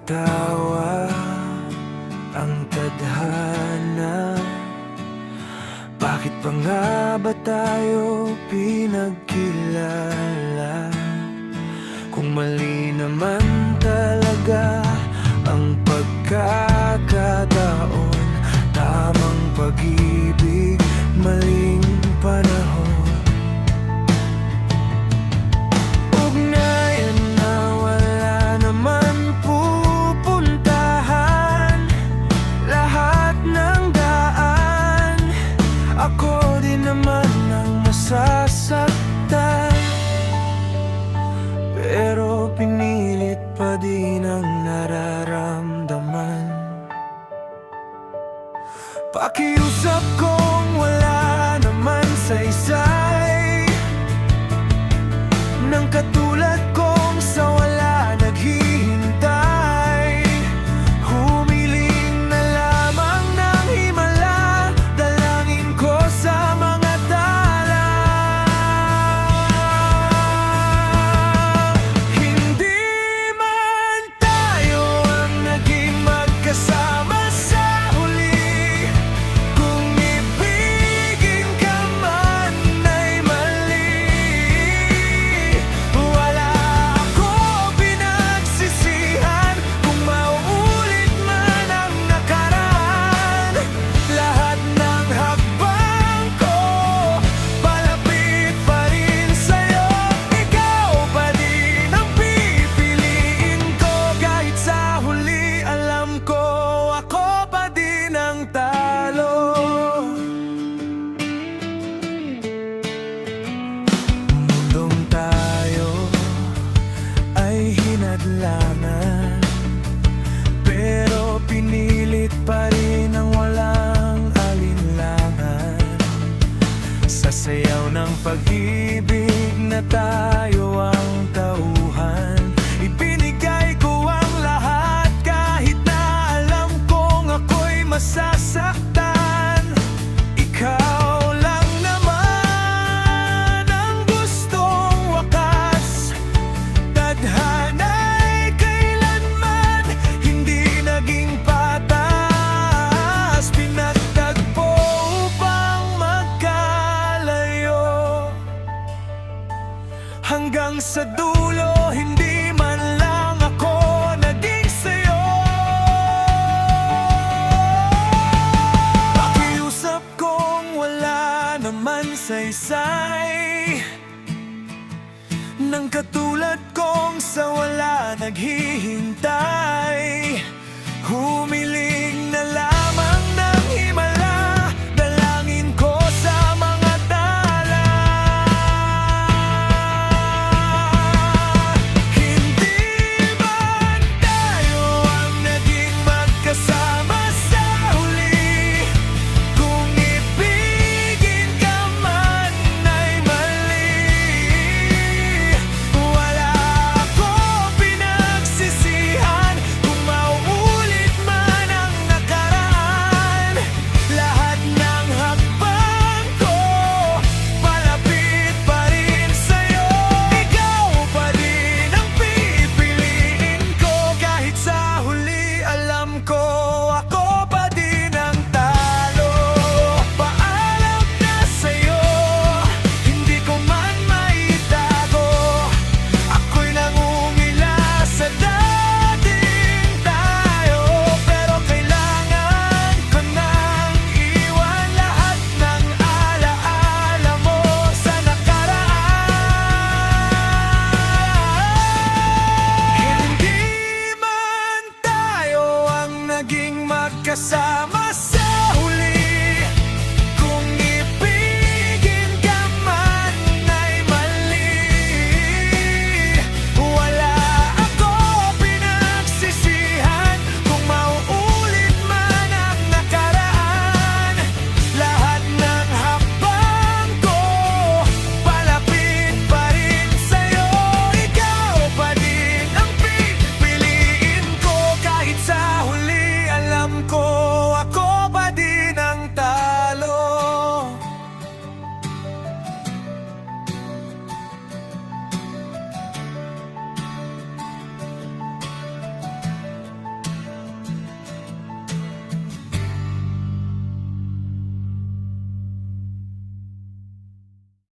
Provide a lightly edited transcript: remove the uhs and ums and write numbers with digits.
tawa ang tadhana. Bakit pa nga ba tayo pinagkilala? Kung mali naman talaga ang pagkakataon, tamang pag-ibig, maling panahon. Ugnayan na wala naman pupuntahan, lahat ng daan, ako din naman ang masasaktan. Pero pinilit pa din ang nararamdaman. Pakiusap kong wala naman saysay, nang katulad kong sa wala naghihintay. Humiling na lamang ng himala, dalangin ko sa mga tala. Hindi man tayo ang naging magkasama sa huli, kung ibigin ka man ay mali. Wala ako pinagsisihan kung mauulit man ang nakaraan. Lahat ng hakbang ko palapit pa rin sa'yo. Ikaw pa din ang pipiliin ko, kahit sa huli alam ko ako pa din ang talo. Mundong tayo ay hinadlangan, pero pinilit pa rin ang walang alinlangan. Sa sayaw ng pag-ibig na tayo ang tauhan, ibinigay ko ang lahat kahit na alam kong ako'y masasaktan. Ikaw lang naman ang gustong wakas. Tadhana'y kailanman hindi naging patas, pinagtagpo upang magkalayo. Hanggang sa dulo, hindi man lang ako naging sa'yo. Pakiusap kong wala naman saysay, nang katulad kong sa wala naghihintay. Humiling na lamang ng himala, dalangin ko sa mga tala. Hindi man tayo ang naging magkasama sa huli, kung ibigin ka man ay mali. Wala ako pinagsisihan kung mauulit man ang nakaraan. Lahat ng hakbang ko palapit pa rin sa'yo. Ikaw pa din ang pipiliin ko, kahit sa huli alam ko ako pa din ang talo. Paalam na sa'yo, hindi ko man maitago, ako'y nangungila sa dating tayo. Pero kailangan ko nang iwan lahat ng alaala mo sa nakaraan. Hindi man tayo ang naging magkasama